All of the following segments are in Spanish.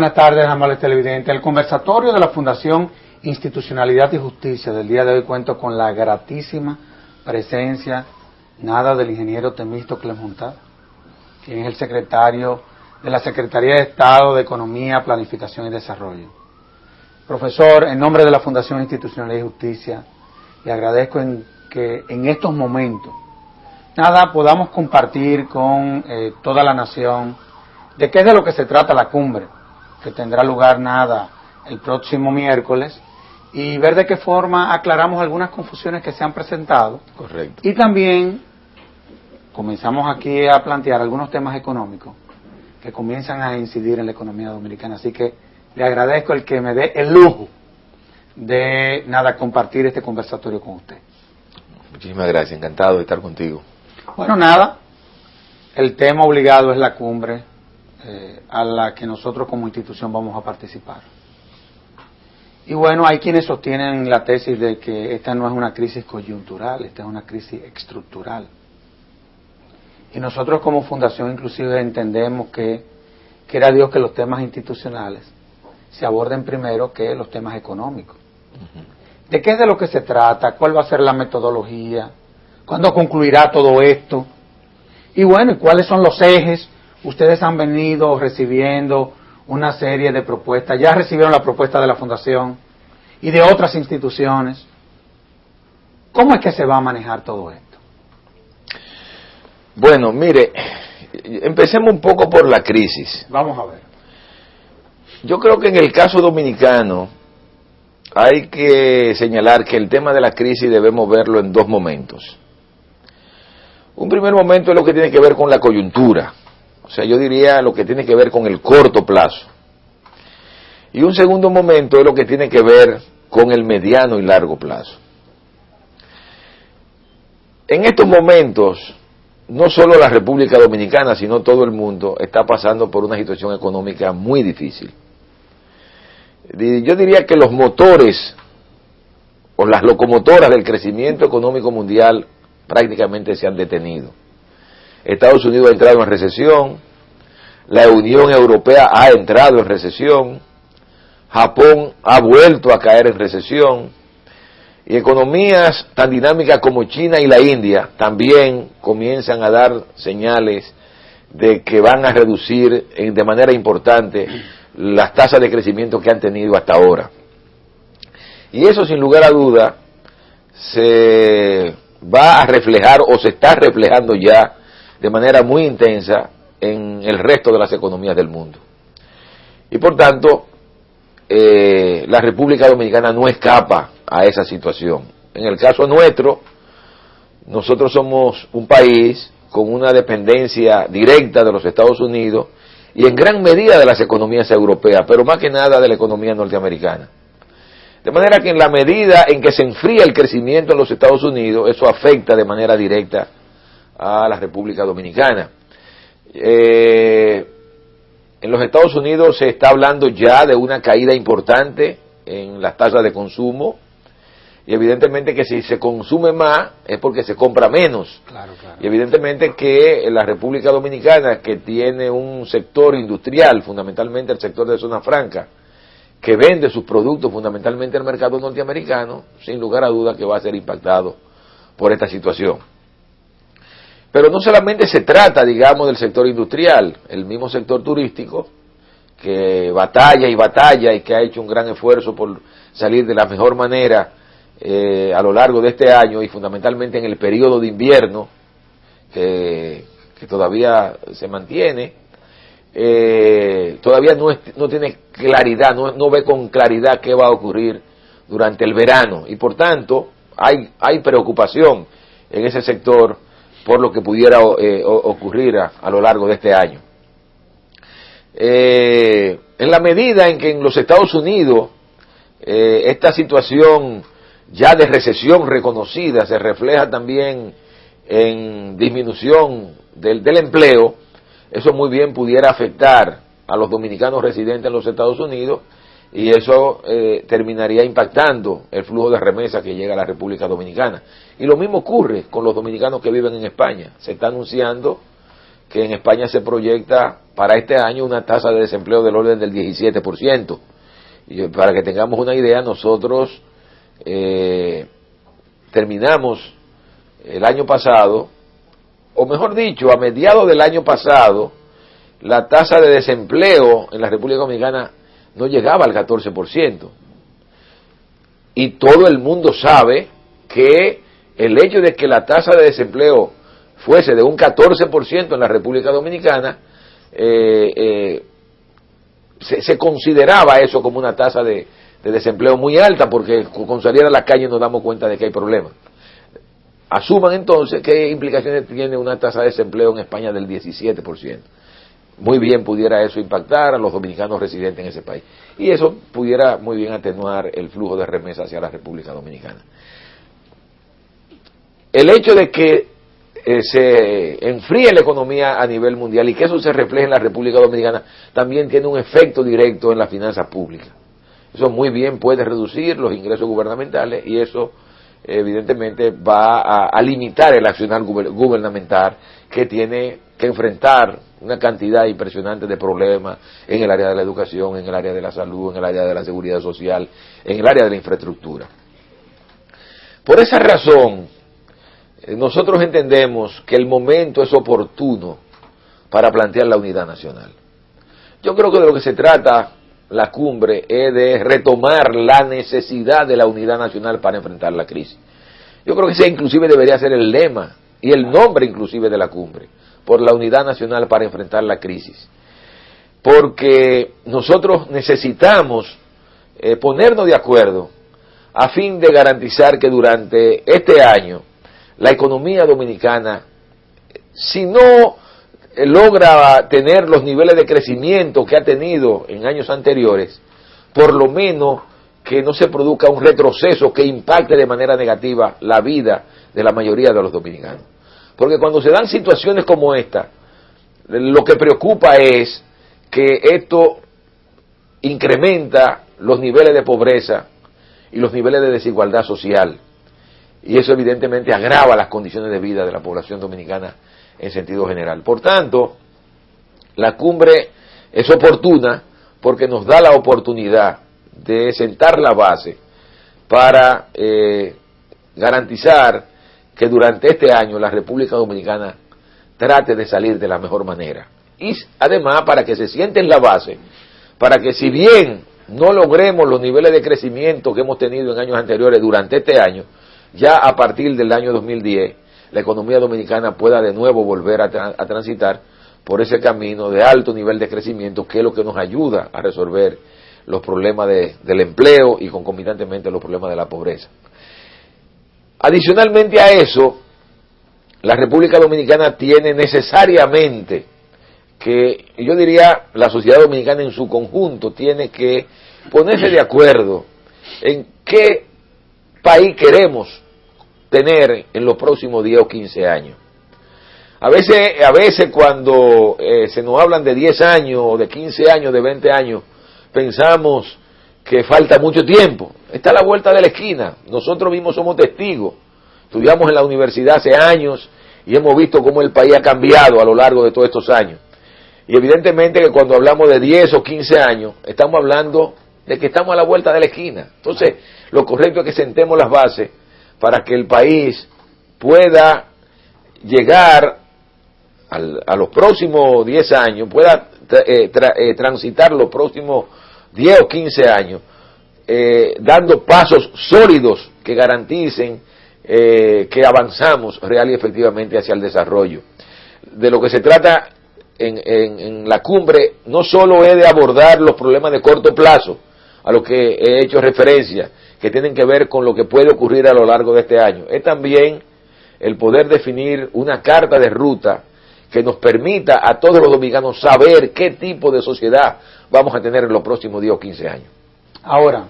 buenas tardes, amables televidentes. El conversatorio de la Fundación Institucionalidad y Justicia del día de hoy cuento con la gratísima presencia, del ingeniero Temístocles Montá, quien es el secretario de la Secretaría de Estado de Economía, Planificación y Desarrollo. Profesor, en nombre de la Fundación Institucionalidad y Justicia, le agradezco que en estos momentos, podamos compartir con toda la nación de qué es de lo que se trata la cumbre, que tendrá lugar el próximo miércoles, y ver de qué forma aclaramos algunas confusiones que se han presentado. Correcto. Y también comenzamos aquí a plantear algunos temas económicos que comienzan a incidir en la economía dominicana. Así que le agradezco el que me dé el lujo de compartir este conversatorio con usted. Muchísimas gracias, encantado de estar contigo. Bueno, el tema obligado es la cumbre a la que nosotros como institución vamos a participar. Y bueno, hay quienes sostienen la tesis de que esta no es una crisis coyuntural, esta es una crisis estructural. Y nosotros como fundación inclusive entendemos que quiera Dios que los temas institucionales se aborden primero que los temas económicos. ¿De qué es de lo que se trata? ¿Cuál va a ser la metodología? ¿Cuándo concluirá todo esto? Y bueno, ¿y cuáles son los ejes? Ustedes han venido recibiendo una serie de propuestas, ya recibieron la propuesta de la Fundación y de otras instituciones. ¿Cómo es que se va a manejar todo esto? Bueno, mire, empecemos un poco por la crisis. Vamos a ver. Yo creo que en el caso dominicano hay que señalar que el tema de la crisis debemos verlo en dos momentos. Un primer momento es lo que tiene que ver con la coyuntura, o sea, yo diría lo que tiene que ver con el corto plazo. Y un segundo momento es lo que tiene que ver con el mediano y largo plazo. En estos momentos, no solo la República Dominicana, sino todo el mundo está pasando por una situación económica muy difícil. Yo diría que los motores o las locomotoras del crecimiento económico mundial prácticamente se han detenido. Estados Unidos ha entrado en recesión, la Unión Europea ha entrado en recesión, Japón ha vuelto a caer en recesión, y economías tan dinámicas como China y la India también comienzan a dar señales de que van a reducir de manera importante las tasas de crecimiento que han tenido hasta ahora. Y eso, sin lugar a duda, se va a reflejar o se está reflejando ya de manera muy intensa en el resto de las economías del mundo. Y por tanto, la República Dominicana no escapa a esa situación. En el caso nuestro, nosotros somos un país con una dependencia directa de los Estados Unidos y en gran medida de las economías europeas, pero más que nada de la economía norteamericana. De manera que en la medida en que se enfría el crecimiento en los Estados Unidos, eso afecta de manera directa a la República Dominicana. En los Estados Unidos se está hablando ya de una caída importante en las tasas de consumo, y evidentemente que si se consume más es porque se compra menos. Claro. Y evidentemente que la República Dominicana, que tiene un sector industrial, fundamentalmente el sector de zona franca, que vende sus productos fundamentalmente al mercado norteamericano, sin lugar a duda que va a ser impactado por esta situación. Pero no solamente se trata, digamos, del sector industrial, el mismo sector turístico, que batalla y que ha hecho un gran esfuerzo por salir de la mejor manera a lo largo de este año y fundamentalmente en el periodo de invierno, que todavía se mantiene, todavía no tiene claridad, no ve con claridad qué va a ocurrir durante el verano, y por tanto hay preocupación en ese sector por lo que pudiera ocurrir a lo largo de este año. En la medida en que en los Estados Unidos esta situación ya de recesión reconocida se refleja también en disminución del empleo, eso muy bien pudiera afectar a los dominicanos residentes en los Estados Unidos, y eso terminaría impactando el flujo de remesas que llega a la República Dominicana. Y lo mismo ocurre con los dominicanos que viven en España. Se está anunciando que en España se proyecta para este año una tasa de desempleo del orden del 17%. Y para que tengamos una idea, nosotros terminamos el año pasado, o mejor dicho, a mediados del año pasado, la tasa de desempleo en la República Dominicana no llegaba al 14%. Y todo el mundo sabe que el hecho de que la tasa de desempleo fuese de un 14% en la República Dominicana, se consideraba eso como una tasa de desempleo muy alta, porque con salir a la calle nos damos cuenta de que hay problemas. Asuman entonces qué implicaciones tiene una tasa de desempleo en España del 17%. Muy bien pudiera eso impactar a los dominicanos residentes en ese país. Y eso pudiera muy bien atenuar el flujo de remesas hacia la República Dominicana. El hecho de que se enfríe la economía a nivel mundial y que eso se refleje en la República Dominicana también tiene un efecto directo en las finanzas públicas. Eso muy bien puede reducir los ingresos gubernamentales y eso evidentemente va a limitar el accionar gubernamental que tiene que enfrentar una cantidad impresionante de problemas en el área de la educación, en el área de la salud, en el área de la seguridad social, en el área de la infraestructura. Por esa razón, nosotros entendemos que el momento es oportuno para plantear la unidad nacional. Yo creo que de lo que se trata la cumbre es de retomar la necesidad de la unidad nacional para enfrentar la crisis. Yo creo que ese inclusive debería ser el lema y el nombre inclusive de la cumbre, por la unidad nacional para enfrentar la crisis. Porque nosotros necesitamos ponernos de acuerdo a fin de garantizar que durante este año la economía dominicana, si no logra tener los niveles de crecimiento que ha tenido en años anteriores, por lo menos que no se produzca un retroceso que impacte de manera negativa la vida de la mayoría de los dominicanos. Porque cuando se dan situaciones como esta, lo que preocupa es que esto incrementa los niveles de pobreza y los niveles de desigualdad social. Y eso evidentemente agrava las condiciones de vida de la población dominicana en sentido general. Por tanto, la cumbre es oportuna porque nos da la oportunidad de sentar la base para garantizar que durante este año la República Dominicana trate de salir de la mejor manera. Y además para que se siente en la base, para que si bien no logremos los niveles de crecimiento que hemos tenido en años anteriores durante este año, ya a partir del año 2010, la economía dominicana pueda de nuevo volver a transitar por ese camino de alto nivel de crecimiento, que es lo que nos ayuda a resolver los problemas del empleo y concomitantemente los problemas de la pobreza. Adicionalmente a eso, la República Dominicana tiene necesariamente que, yo diría, la sociedad dominicana en su conjunto tiene que ponerse de acuerdo en qué país queremos tener en los próximos 10 o 15 años. A veces cuando se nos hablan de 10 años, o de 15 años, de 20 años, pensamos que falta mucho tiempo. Está a la vuelta de la esquina. Nosotros mismos somos testigos. Estudiamos en la universidad hace años y hemos visto cómo el país ha cambiado a lo largo de todos estos años. Y evidentemente que cuando hablamos de 10 o 15 años, estamos hablando de que estamos a la vuelta de la esquina. Entonces, lo correcto es que sentemos las bases para que el país pueda llegar a los próximos 10 años, pueda transitar los próximos 10 o 15 años, dando pasos sólidos que garanticen que avanzamos real y efectivamente hacia el desarrollo. De lo que se trata en la cumbre no solo es de abordar los problemas de corto plazo, a lo que he hecho referencia, que tienen que ver con lo que puede ocurrir a lo largo de este año, es también el poder definir una carta de ruta que nos permita a todos los dominicanos saber qué tipo de sociedad vamos a tener en los próximos 10 o 15 años. Ahora,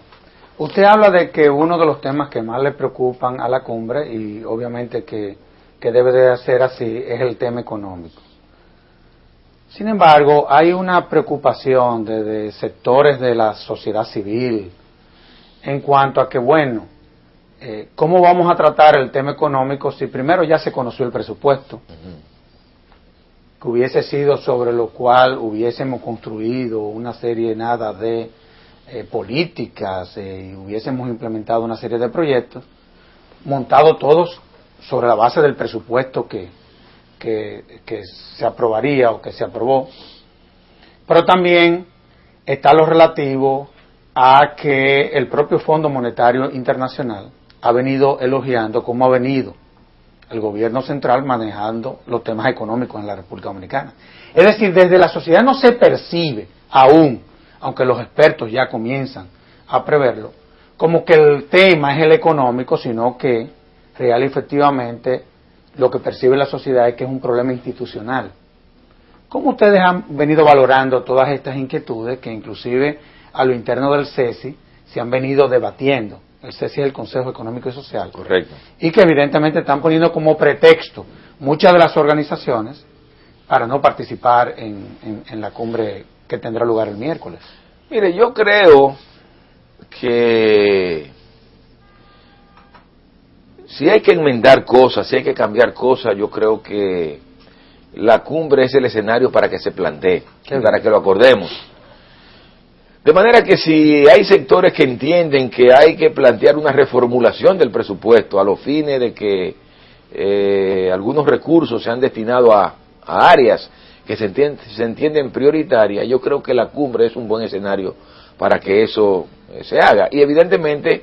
usted habla de que uno de los temas que más le preocupan a la cumbre, y obviamente que debe de ser así, es el tema económico. Sin embargo, hay una preocupación de sectores de la sociedad civil en cuanto a que, bueno, ¿cómo vamos a tratar el tema económico si primero ya se conoció el presupuesto? que hubiese sido sobre lo cual hubiésemos construido una serie de políticas y hubiésemos implementado una serie de proyectos, montados todos sobre la base del presupuesto que se aprobaría o que se aprobó. Pero también está lo relativo a que el propio Fondo Monetario Internacional ha venido elogiando cómo ha venido el gobierno central manejando los temas económicos en la República Dominicana. Es decir, desde la sociedad no se percibe aún, aunque los expertos ya comienzan a preverlo, como que el tema es el económico, sino que real y efectivamente lo que percibe la sociedad es que es un problema institucional. ¿Cómo ustedes han venido valorando todas estas inquietudes que inclusive a lo interno del CESI se han venido debatiendo? El CESI es el Consejo Económico y Social. Correcto. Y que evidentemente están poniendo como pretexto muchas de las organizaciones para no participar en la cumbre que tendrá lugar el miércoles. Mire, yo creo que si hay que enmendar cosas, si hay que cambiar cosas, yo creo que la cumbre es el escenario para que se plantee, para que lo acordemos. De manera que si hay sectores que entienden que hay que plantear una reformulación del presupuesto a los fines de que algunos recursos sean destinados a áreas que se entienden prioritarias, yo creo que la cumbre es un buen escenario para que eso se haga. Y evidentemente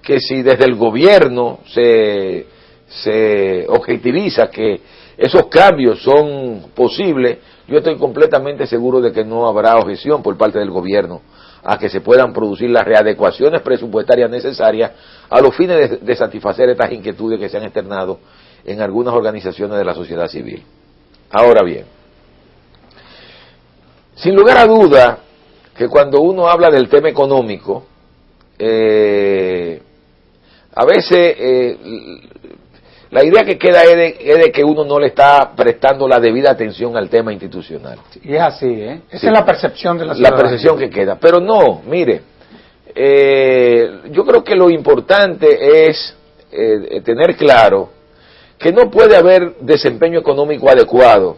que si desde el gobierno se objetiviza que esos cambios son posibles, yo estoy completamente seguro de que no habrá objeción por parte del gobierno a que se puedan producir las readecuaciones presupuestarias necesarias a los fines de satisfacer estas inquietudes que se han externado en algunas organizaciones de la sociedad civil. Ahora bien, sin lugar a duda que cuando uno habla del tema económico, a veces la idea que queda es de que uno no le está prestando la debida atención al tema institucional. Y es así, ¿eh? Esa sí, es la percepción de la ciudadanía. La percepción que queda. Pero no, mire, yo creo que lo importante es tener claro que no puede haber desempeño económico adecuado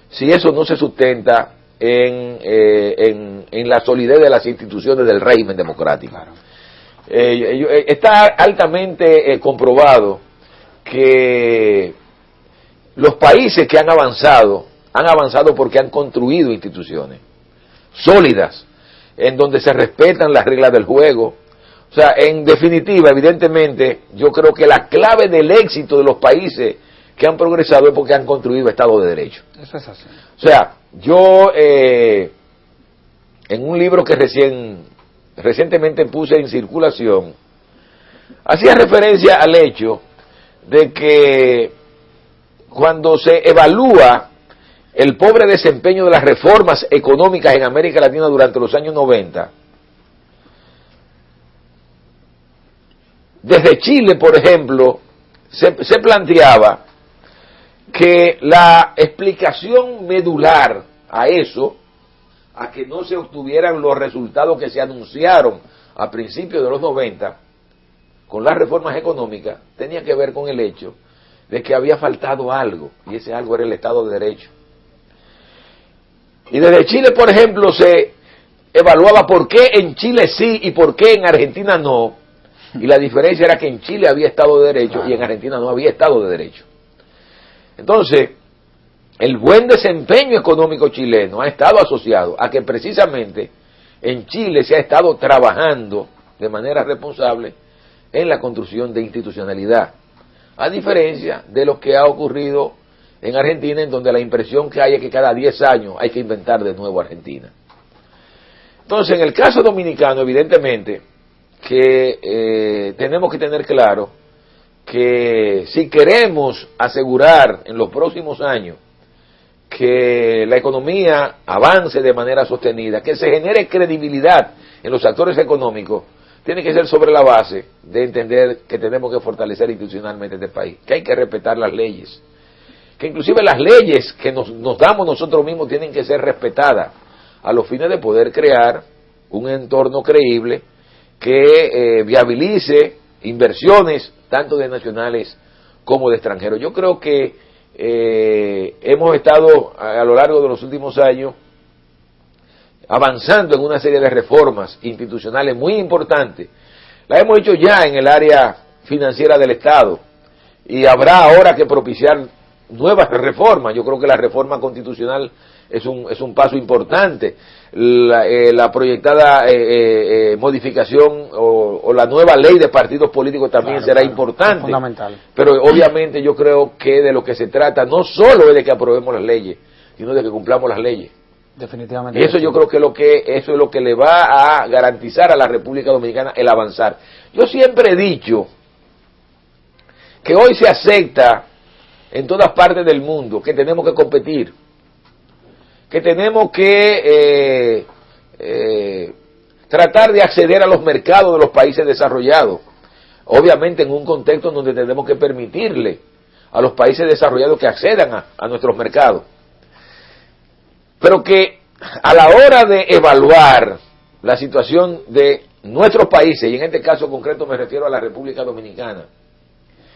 si eso no se sustenta en la solidez de las instituciones del régimen democrático. Claro. Está altamente comprobado que los países que han avanzado porque han construido instituciones sólidas, en donde se respetan las reglas del juego. O sea, en definitiva, evidentemente, yo creo que la clave del éxito de los países que han progresado es porque han construido Estado de Derecho. Eso es así. O sea, yo en un libro que recientemente puse en circulación, hacía referencia al hecho de que cuando se evalúa el pobre desempeño de las reformas económicas en América Latina durante los años 90, desde Chile, por ejemplo, se planteaba que la explicación medular a eso, a que no se obtuvieran los resultados que se anunciaron a principios de los 90, con las reformas económicas, tenía que ver con el hecho de que había faltado algo, y ese algo era el Estado de Derecho. Y desde Chile, por ejemplo, se evaluaba por qué en Chile sí y por qué en Argentina no, y la diferencia era que en Chile había Estado de Derecho y en Argentina no había Estado de Derecho. Entonces, el buen desempeño económico chileno ha estado asociado a que precisamente en Chile se ha estado trabajando de manera responsable en la construcción de institucionalidad, a diferencia de lo que ha ocurrido en Argentina, en donde la impresión que hay es que cada 10 años hay que inventar de nuevo Argentina. Entonces, en el caso dominicano, evidentemente, que tenemos que tener claro que si queremos asegurar en los próximos años que la economía avance de manera sostenida, que se genere credibilidad en los actores económicos, tiene que ser sobre la base de entender que tenemos que fortalecer institucionalmente este país, que hay que respetar las leyes, que inclusive las leyes que nos damos nosotros mismos tienen que ser respetadas a los fines de poder crear un entorno creíble que viabilice inversiones tanto de nacionales como de extranjeros. Yo creo que hemos estado a lo largo de los últimos años avanzando en una serie de reformas institucionales muy importantes. Las hemos hecho ya en el área financiera del Estado y habrá ahora que propiciar nuevas reformas. Yo creo que la reforma constitucional es un paso importante. La proyectada modificación o la nueva ley de partidos políticos también será importante. Es fundamental. Pero obviamente yo creo que de lo que se trata no solo es de que aprobemos las leyes, sino de que cumplamos las leyes. Definitivamente. Y eso yo creo que eso es lo que le va a garantizar a la República Dominicana el avanzar. Yo siempre he dicho que hoy se acepta en todas partes del mundo que tenemos que competir, que tenemos que tratar de acceder a los mercados de los países desarrollados, obviamente en un contexto en donde tenemos que permitirle a los países desarrollados que accedan a nuestros mercados, pero que a la hora de evaluar la situación de nuestros países, y en este caso concreto me refiero a la República Dominicana,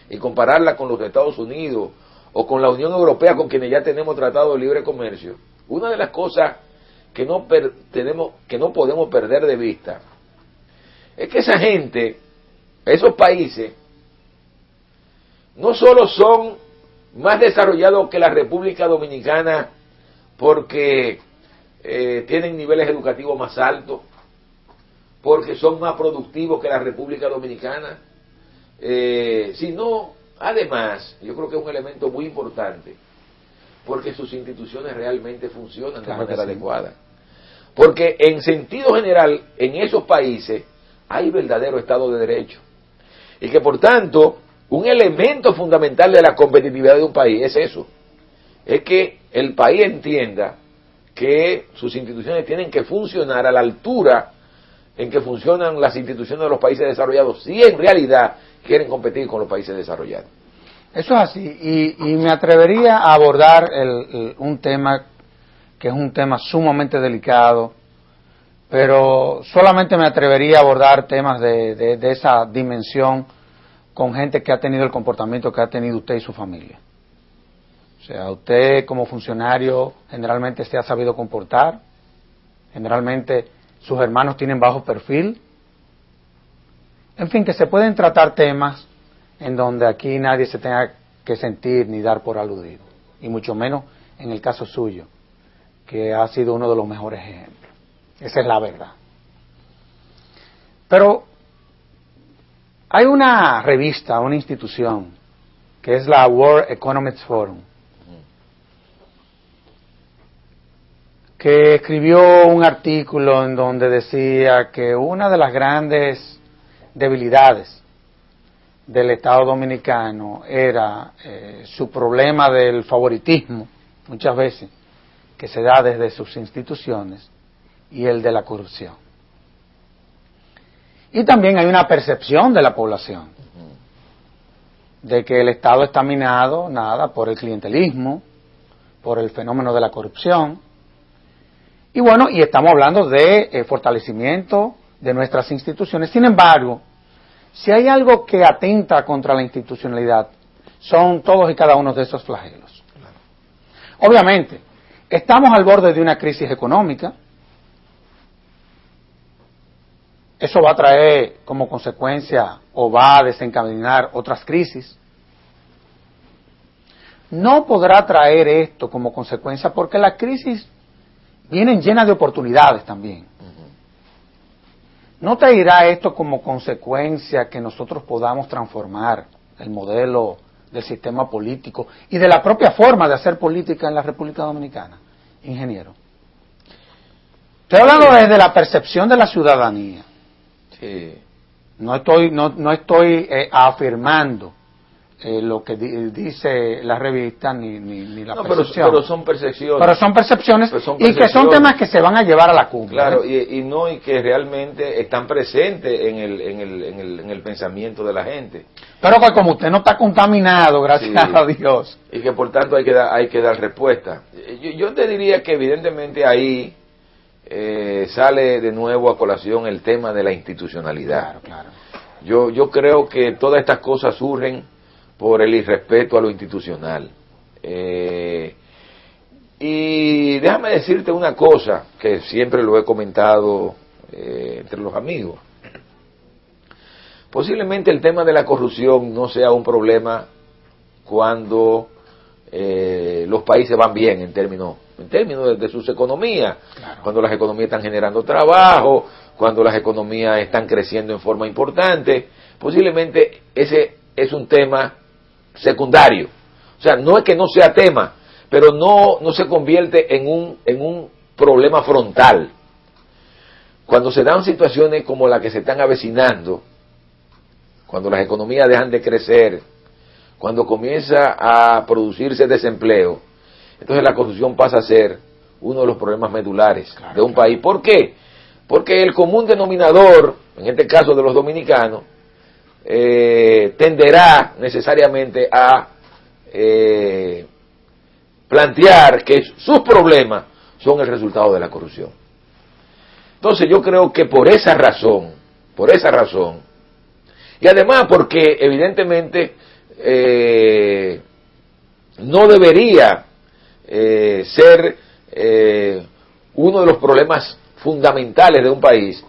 y compararla con los Estados Unidos o con la Unión Europea, con quienes ya tenemos tratado de libre comercio, una de las cosas que no podemos perder de vista es que esa gente, esos países, no solo son más desarrollados que la República Dominicana porque tienen niveles educativos más altos, porque son más productivos que la República Dominicana, sino, además, yo creo que es un elemento muy importante, porque sus instituciones realmente funcionan de manera adecuada. Porque en sentido general, en esos países hay verdadero Estado de Derecho. Y que por tanto, un elemento fundamental de la competitividad de un país es eso. Es que el país entienda que sus instituciones tienen que funcionar a la altura en que funcionan las instituciones de los países desarrollados, si en realidad quieren competir con los países desarrollados. Eso es así, y me atrevería a abordar un tema que es un tema sumamente delicado, pero solamente me atrevería a abordar temas de esa dimensión con gente que ha tenido el comportamiento que ha tenido usted y su familia. O sea, usted como funcionario generalmente se ha sabido comportar, generalmente sus hermanos tienen bajo perfil, en fin, que se pueden tratar temas en donde aquí nadie se tenga que sentir ni dar por aludido, y mucho menos en el caso suyo, que ha sido uno de los mejores ejemplos. Esa es la verdad. Pero hay una revista, una institución, que es la World Economic Forum, que escribió un artículo en donde decía que una de las grandes debilidades del Estado dominicano era su problema del favoritismo, muchas veces, que se da desde sus instituciones, y el de la corrupción. Y también hay una percepción de la población de que el Estado está minado, por el clientelismo, por el fenómeno de la corrupción. Y bueno, y estamos hablando de fortalecimiento de nuestras instituciones. Sin embargo, si hay algo que atenta contra la institucionalidad, son todos y cada uno de esos flagelos. Obviamente, estamos al borde de una crisis económica. Eso va a traer como consecuencia o va a desencadenar otras crisis. No podrá traer esto como consecuencia porque las crisis vienen llenas de oportunidades también. No traerá esto como consecuencia que nosotros podamos transformar el modelo del sistema político y de la propia forma de hacer política en la República Dominicana, ingeniero. Estoy hablando desde la percepción de la ciudadanía. Sí. No estoy afirmando lo que dice la revista ni la percepción. Pero son percepciones. Pero son percepciones, y que son temas que se van a llevar a la cumbre. Claro, y que realmente están presentes en el pensamiento de la gente. Pero que como usted no está contaminado, gracias a Dios. Y que por tanto hay que dar respuesta. Yo te diría que evidentemente ahí sale de nuevo a colación el tema de la institucionalidad. Claro. Yo creo que todas estas cosas surgen por el irrespeto a lo institucional. Y déjame decirte una cosa que siempre lo he comentado entre los amigos. Posiblemente el tema de la corrupción no sea un problema cuando los países van bien en términos de sus economías, claro. Cuando las economías están generando trabajo, cuando las economías están creciendo en forma importante, posiblemente ese es un tema secundario. O sea, no es que no sea tema, pero no se convierte en un problema frontal. Cuando se dan situaciones como la que se están avecinando, cuando las economías dejan de crecer, cuando comienza a producirse desempleo, entonces la corrupción pasa a ser uno de los problemas medulares de un país. ¿Por qué? Porque el común denominador, en este caso de los dominicanos, tenderá necesariamente a plantear que sus problemas son el resultado de la corrupción. Entonces yo creo que por esa razón, y además porque evidentemente no debería ser uno de los problemas fundamentales de un país,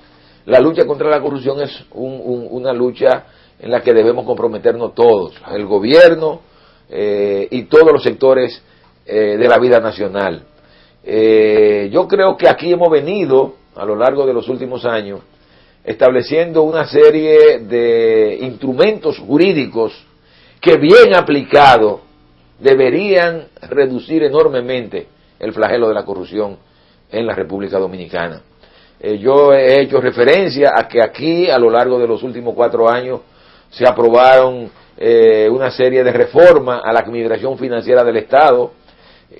la lucha contra la corrupción es una lucha en la que debemos comprometernos todos, el gobierno y todos los sectores de la vida nacional. Yo creo que aquí hemos venido, a lo largo de los últimos años, estableciendo una serie de instrumentos jurídicos que bien aplicados deberían reducir enormemente el flagelo de la corrupción en la República Dominicana. Yo he hecho referencia a que aquí, a lo largo de los últimos 4 años, se aprobaron una serie de reformas a la administración financiera del Estado,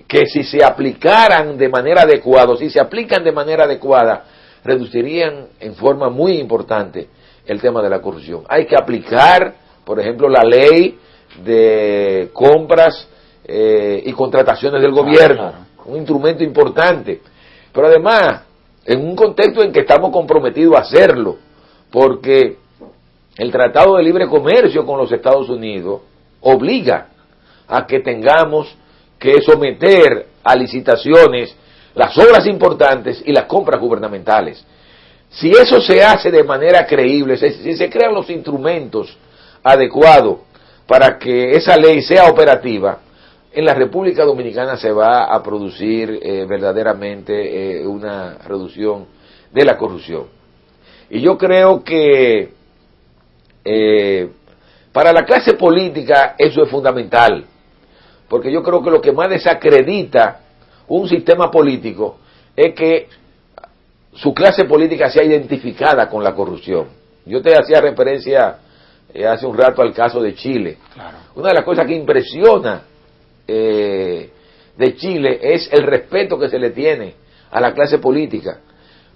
que si se aplicaran de manera adecuada, si se aplican de manera adecuada, reducirían en forma muy importante el tema de la corrupción. Hay que aplicar, por ejemplo, la ley de compras y contrataciones del gobierno, un instrumento importante, pero además en un contexto en que estamos comprometidos a hacerlo, porque el Tratado de Libre Comercio con los Estados Unidos obliga a que tengamos que someter a licitaciones las obras importantes y las compras gubernamentales. Si eso se hace de manera creíble, si se crean los instrumentos adecuados para que esa ley sea operativa, en la República Dominicana se va a producir verdaderamente una reducción de la corrupción. Y yo creo que para la clase política eso es fundamental, porque yo creo que lo que más desacredita un sistema político es que su clase política sea identificada con la corrupción. Yo te hacía referencia hace un rato al caso de Chile. Claro. Una de las cosas que impresiona de Chile es el respeto que se le tiene a la clase política,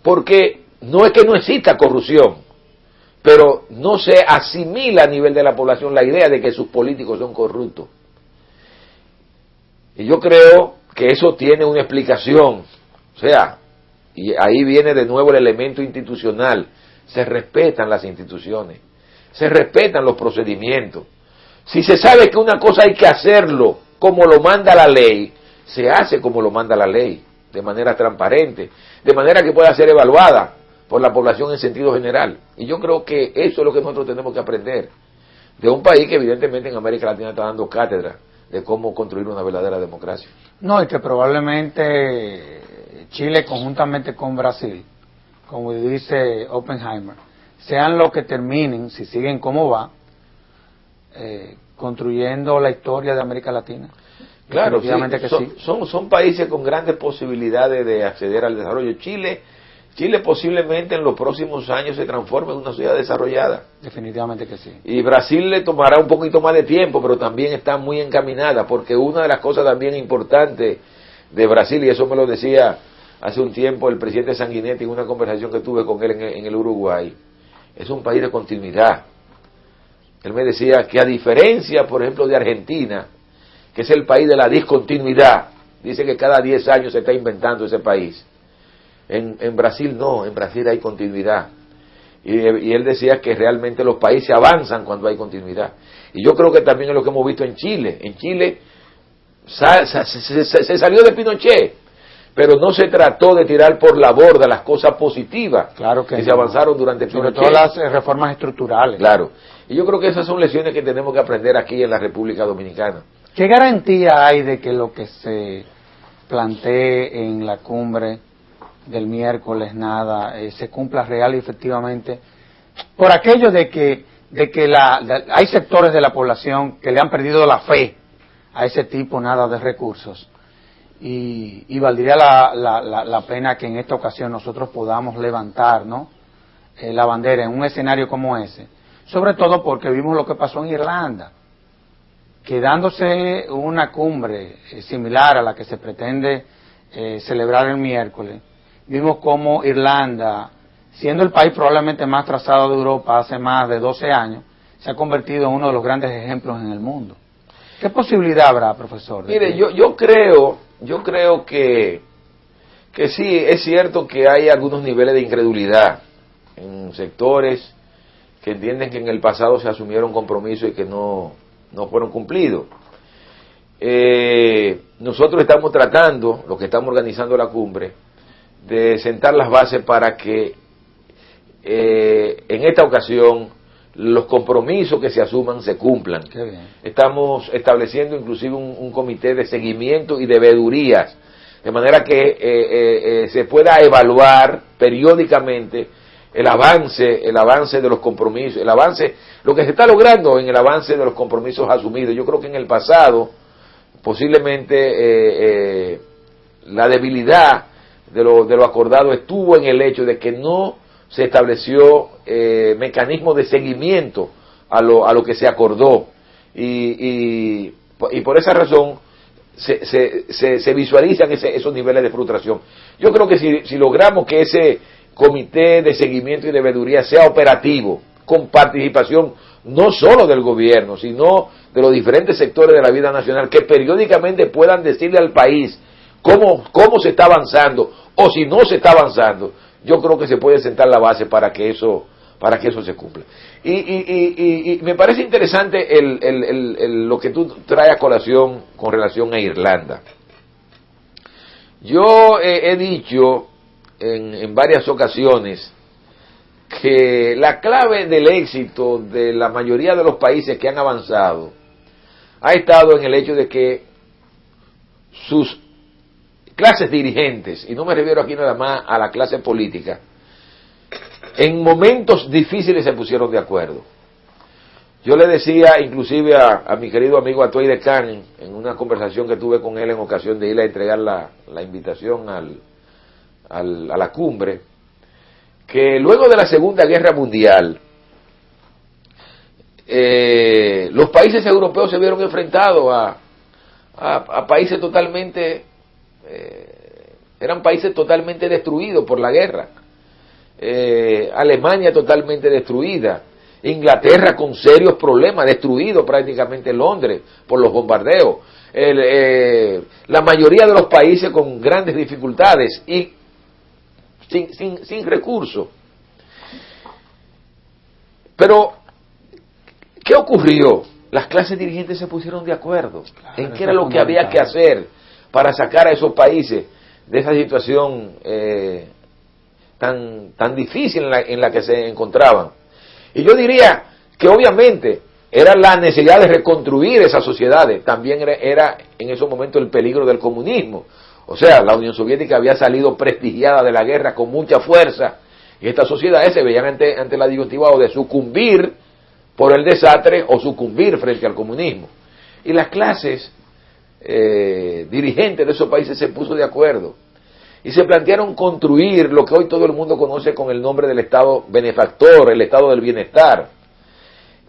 porque no es que no exista corrupción, pero no se asimila a nivel de la población la idea de que sus políticos son corruptos. Y yo creo que eso tiene una explicación, o sea, y ahí viene de nuevo el elemento institucional. Se respetan las instituciones, se respetan los procedimientos. Si se sabe que una cosa hay que hacerlo como lo manda la ley, se hace como lo manda la ley, de manera transparente, de manera que pueda ser evaluada por la población en sentido general. Y yo creo que eso es lo que nosotros tenemos que aprender de un país que evidentemente en América Latina está dando cátedra de cómo construir una verdadera democracia. No, y que probablemente Chile conjuntamente con Brasil, como dice Oppenheimer, sean los que terminen, si siguen como va, construyendo la historia de América Latina. Claro, sí, son países con grandes posibilidades de acceder al desarrollo. Chile posiblemente en los próximos años se transforme en una sociedad desarrollada. Definitivamente que sí. Y Brasil le tomará un poquito más de tiempo, pero también está muy encaminada, porque una de las cosas también importantes de Brasil, y eso me lo decía hace un tiempo el presidente Sanguinetti en una conversación que tuve con él en el Uruguay, es un país de continuidad. Él me decía que a diferencia, por ejemplo, de Argentina, que es el país de la discontinuidad, dice que cada 10 años se está inventando ese país. En Brasil no, en Brasil hay continuidad. Y él decía que realmente los países avanzan cuando hay continuidad. Y yo creo que también es lo que hemos visto en Chile. En Chile se salió de Pinochet, pero no se trató de tirar por la borda las cosas positivas claro que se avanzaron durante Pinochet. Sobre todo las reformas estructurales. Claro, y yo creo que esas son lecciones que tenemos que aprender aquí en la República Dominicana. ¿Qué garantía hay de que lo que se plantee en la cumbre del miércoles se cumpla real y efectivamente? Por aquello de que hay sectores de la población que le han perdido la fe a ese tipo de recursos y valdría la pena que en esta ocasión nosotros podamos levantar, ¿no?, la bandera en un escenario como ese, sobre todo porque vimos lo que pasó en Irlanda, que dándose una cumbre similar a la que se pretende celebrar el miércoles, vimos cómo Irlanda, siendo el país probablemente más trazado de Europa hace más de 12 años, se ha convertido en uno de los grandes ejemplos en el mundo. ¿Qué posibilidad habrá, profesor? Mire, yo creo que sí, es cierto que hay algunos niveles de incredulidad en sectores que entienden que en el pasado se asumieron compromisos y que no fueron cumplidos. Nosotros estamos tratando, los que estamos organizando la cumbre, de sentar las bases para que en esta ocasión los compromisos que se asuman se cumplan. Qué bien. Estamos estableciendo inclusive un comité de seguimiento y de veedurías, de manera que se pueda evaluar periódicamente el avance de los compromisos, lo que se está logrando en el avance de los compromisos asumidos. Yo creo que en el pasado posiblemente la debilidad de lo acordado estuvo en el hecho de que no se estableció mecanismo de seguimiento a lo que se acordó y por esa razón se visualizan esos niveles de frustración. Yo creo que si logramos que ese comité de seguimiento y de veeduría sea operativo, con participación no solo del gobierno, sino de los diferentes sectores de la vida nacional, que periódicamente puedan decirle al país cómo se está avanzando o si no se está avanzando, yo creo que se puede sentar la base para que eso se cumpla. Y me parece interesante lo que tú traes a colación con relación a Irlanda. Yo he dicho en varias ocasiones que la clave del éxito de la mayoría de los países que han avanzado ha estado en el hecho de que sus clases dirigentes, y no me refiero aquí nada más a la clase política, en momentos difíciles se pusieron de acuerdo. Yo le decía inclusive a mi querido amigo Atuey de Can, en una conversación que tuve con él en ocasión de ir a entregar la invitación a la cumbre, que luego de la Segunda Guerra Mundial, los países europeos se vieron enfrentados a países totalmente, eran países totalmente destruidos por la guerra. Alemania totalmente destruida, Inglaterra con serios problemas, destruido prácticamente Londres por los bombardeos, la mayoría de los países con grandes dificultades y sin recursos. Pero ¿qué ocurrió? Las clases dirigentes se pusieron de acuerdo en qué era lo que había que hacer para sacar a esos países de esa situación tan difícil en la que se encontraban. Y yo diría que obviamente era la necesidad de reconstruir esas sociedades, también era en esos momentos el peligro del comunismo. O sea, la Unión Soviética había salido prestigiada de la guerra con mucha fuerza, y estas sociedades se veían ante la disyuntiva o de sucumbir por el desastre o sucumbir frente al comunismo. Y las clases dirigentes de esos países se puso de acuerdo y se plantearon construir lo que hoy todo el mundo conoce con el nombre del Estado benefactor, el Estado del bienestar.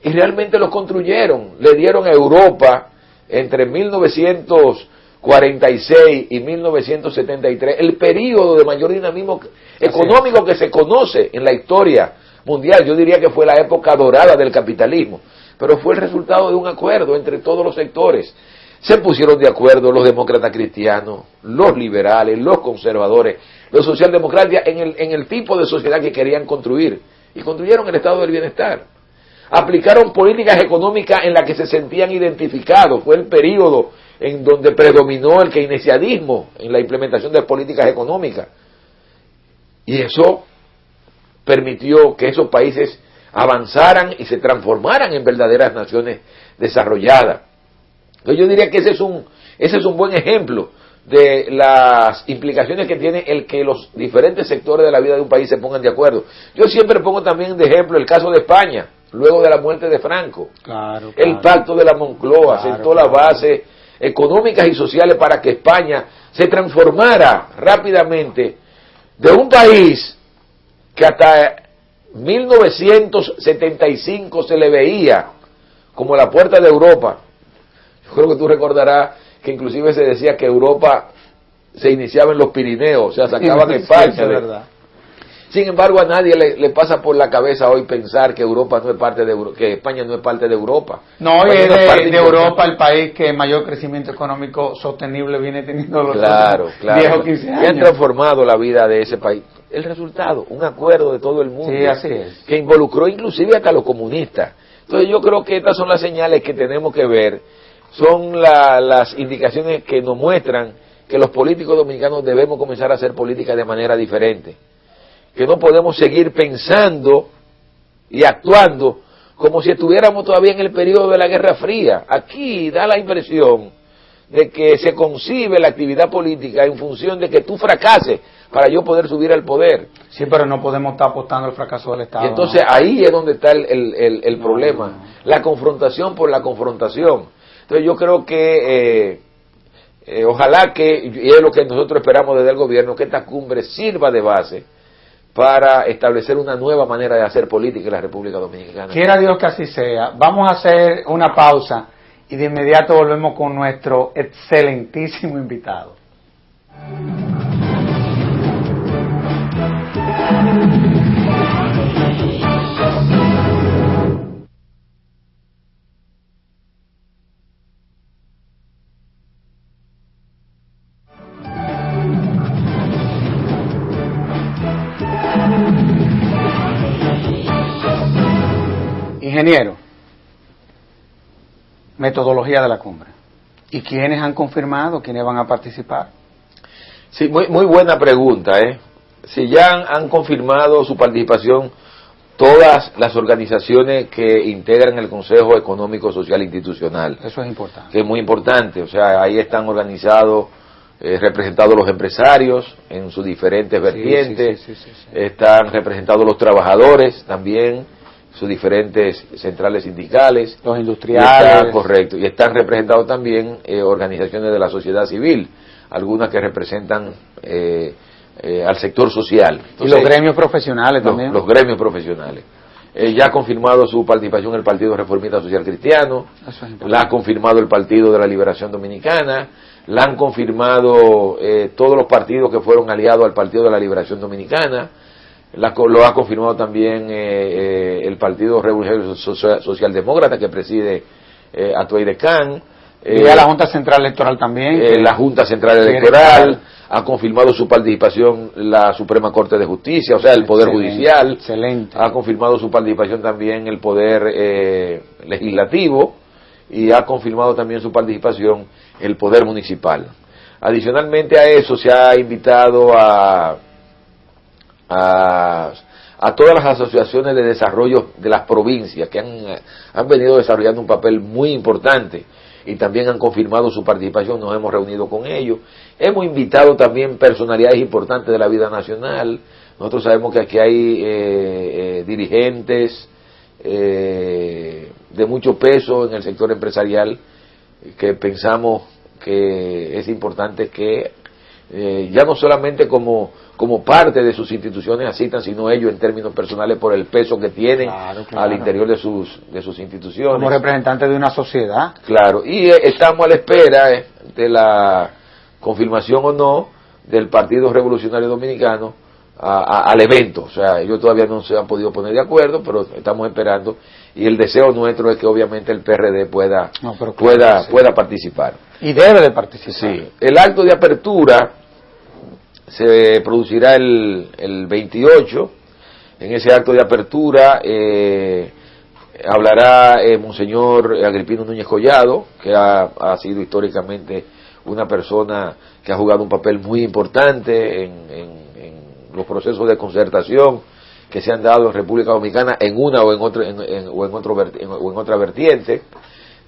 Y realmente lo construyeron, le dieron a Europa entre 1946 y 1973 el periodo de mayor dinamismo económico que se conoce en la historia mundial. Yo diría que fue la época dorada del capitalismo, pero fue el resultado de un acuerdo entre todos los sectores. Se pusieron de acuerdo los demócratas cristianos, los liberales, los conservadores, los socialdemócratas en el tipo de sociedad que querían construir, y construyeron el estado del bienestar. Aplicaron políticas económicas en las que se sentían identificados. Fue el periodo en donde predominó el keynesianismo en la implementación de políticas económicas. Y eso permitió que esos países avanzaran y se transformaran en verdaderas naciones desarrolladas. Entonces yo diría que ese es un buen ejemplo de las implicaciones que tiene el que los diferentes sectores de la vida de un país se pongan de acuerdo. Yo siempre pongo también de ejemplo el caso de España, luego de la muerte de Franco. Claro. El pacto de la Moncloa sentó las bases económicas y sociales para que España se transformara rápidamente de un país que hasta 1975 se le veía como la puerta de Europa. Yo creo que tú recordarás que inclusive se decía que Europa se iniciaba en los Pirineos, o sea, sacaban España. Sí, es verdad. Sin embargo, a nadie le pasa por la cabeza hoy pensar que Europa no es parte de que España no es parte de Europa. No, y es de Europa el país que mayor crecimiento económico sostenible viene teniendo los claro, 10 o 15 años. Y han transformado la vida de ese país. El resultado, un acuerdo de todo el mundo. Sí, así es. Que involucró inclusive hasta los comunistas. Entonces yo creo que estas son las señales que tenemos que ver, son las indicaciones que nos muestran que los políticos dominicanos debemos comenzar a hacer política de manera diferente. Que no podemos seguir pensando y actuando como si estuviéramos todavía en el periodo de la Guerra Fría. Aquí da la impresión de que se concibe la actividad política en función de que tú fracases para yo poder subir al poder. Sí, pero no podemos estar apostando al fracaso del Estado. Y entonces ahí es donde está el problema, la confrontación por la confrontación. Entonces yo creo que ojalá que, y es lo que nosotros esperamos desde el gobierno, que esta cumbre sirva de base para establecer una nueva manera de hacer política en la República Dominicana. Quiera Dios que así sea. Vamos a hacer una pausa y de inmediato volvemos con nuestro excelentísimo invitado. Ingeniero, metodología de la cumbre. ¿Y quiénes han confirmado? ¿Quiénes van a participar? Sí, muy buena pregunta, ¿eh? Si ya han confirmado su participación todas las organizaciones que integran el Consejo Económico Social Institucional. Eso es importante. Que es muy importante, o sea, ahí están organizados, representados los empresarios en sus diferentes vertientes, sí. Están representados los trabajadores también, sus diferentes centrales sindicales, los industriales, correcto, y están representados también organizaciones de la sociedad civil, algunas que representan al sector social. Entonces, y los gremios profesionales también. Los gremios profesionales. Ya ha confirmado su participación el Partido Reformista Social Cristiano, la ha confirmado el Partido de la Liberación Dominicana, la han confirmado todos los partidos que fueron aliados al Partido de la Liberación Dominicana, lo ha confirmado también el Partido Revolucionario Socialdemócrata que preside Atuay de Can. Y la Junta Central Electoral también. La Junta Central Electoral ha confirmado su participación la Suprema Corte de Justicia, o sea, el Poder Judicial. Excelente. Ha confirmado su participación también el Poder Legislativo y ha confirmado también su participación el Poder Municipal. Adicionalmente a eso se ha invitado a todas las asociaciones de desarrollo de las provincias que han venido desarrollando un papel muy importante y también han confirmado su participación, nos hemos reunido con ellos. Hemos invitado también personalidades importantes de la vida nacional. Nosotros sabemos que aquí hay dirigentes de mucho peso en el sector empresarial que pensamos que es importante que ya no solamente como parte de sus instituciones asistan, sino ellos en términos personales por el peso que tienen al interior de sus instituciones. Como representantes de una sociedad. Claro, y estamos a la espera de la confirmación o no del Partido Revolucionario Dominicano al evento. O sea, ellos todavía no se han podido poner de acuerdo, pero estamos esperando, y el deseo nuestro es que obviamente el PRD pueda participar. Y debe de participar. Sí, el acto de apertura se producirá el 28. En ese acto de apertura hablará Monseñor Agripino Núñez Collado, que ha sido históricamente una persona que ha jugado un papel muy importante en los procesos de concertación que se han dado en República Dominicana en una o en otra vertiente.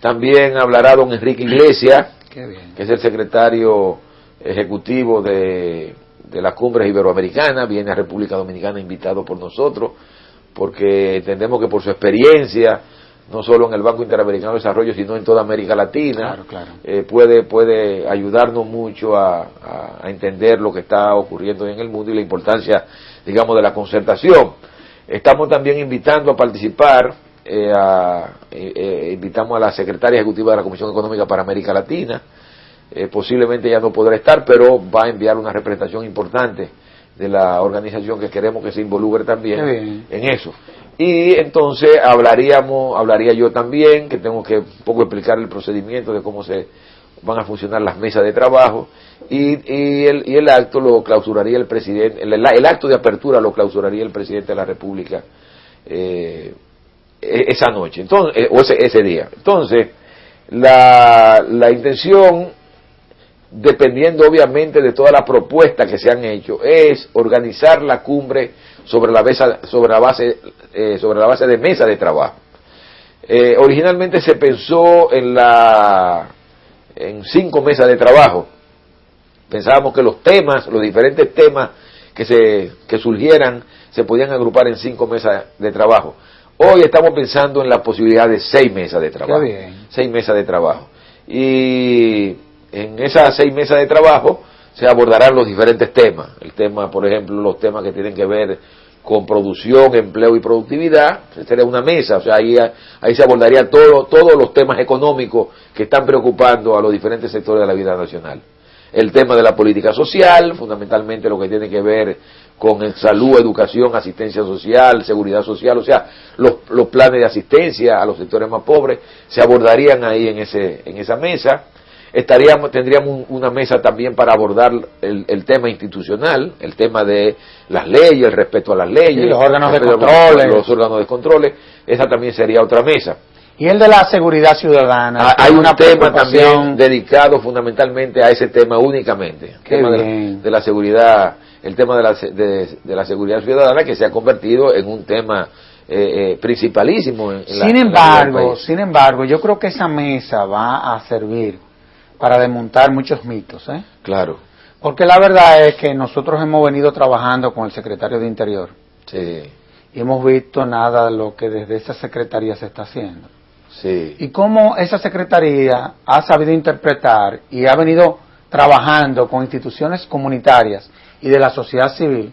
También hablará don Enrique Iglesias, que es el secretario ejecutivo de las cumbres iberoamericanas, viene a República Dominicana invitado por nosotros, porque entendemos que por su experiencia, no solo en el Banco Interamericano de Desarrollo, sino en toda América Latina, puede ayudarnos mucho a entender lo que está ocurriendo en el mundo y la importancia, digamos, de la concertación. Estamos también invitando a participar, invitamos a la secretaria ejecutiva de la Comisión Económica para América Latina, posiblemente ya no podrá estar, pero va a enviar una representación importante de la organización que queremos que se involucre también en eso. Y entonces hablaría yo también, que tengo que un poco explicar el procedimiento de cómo se van a funcionar las mesas de trabajo, y el acto lo clausuraría el presidente, el acto de apertura lo clausuraría el presidente de la República esa noche, entonces, o ese día. Entonces, la intención, dependiendo obviamente de todas las propuestas que se han hecho, es organizar la cumbre sobre la base de mesa de trabajo. Originalmente se pensó en 5 mesas de trabajo. Pensábamos que los diferentes temas que surgieran, se podían agrupar en 5 mesas de trabajo. Hoy estamos pensando en la posibilidad de 6 mesas de trabajo. 6 mesas de trabajo. Y en esas 6 mesas de trabajo se abordarán los diferentes temas. El tema, por ejemplo, los temas que tienen que ver con producción, empleo y productividad, sería una mesa. O sea, ahí se abordaría todos los temas económicos que están preocupando a los diferentes sectores de la vida nacional. El tema de la política social, fundamentalmente lo que tiene que ver con salud, educación, asistencia social, seguridad social, o sea, los planes de asistencia a los sectores más pobres se abordarían ahí en esa mesa. Tendríamos una mesa también para abordar el tema institucional, el tema de las leyes, el respeto a las leyes, los órganos de control. Los órganos de control, esa también sería otra mesa. Y el de la seguridad ciudadana. Hay un tema también dedicado fundamentalmente a ese tema únicamente. De la seguridad, el tema de la seguridad ciudadana, que se ha convertido en un tema principalísimo sin embargo, yo creo que esa mesa va a servir para desmontar muchos mitos, Claro. Porque la verdad es que nosotros hemos venido trabajando con el secretario de Interior. Sí. Y hemos visto nada de lo que desde esa secretaría se está haciendo. Sí. Y cómo esa secretaría ha sabido interpretar y ha venido trabajando con instituciones comunitarias y de la sociedad civil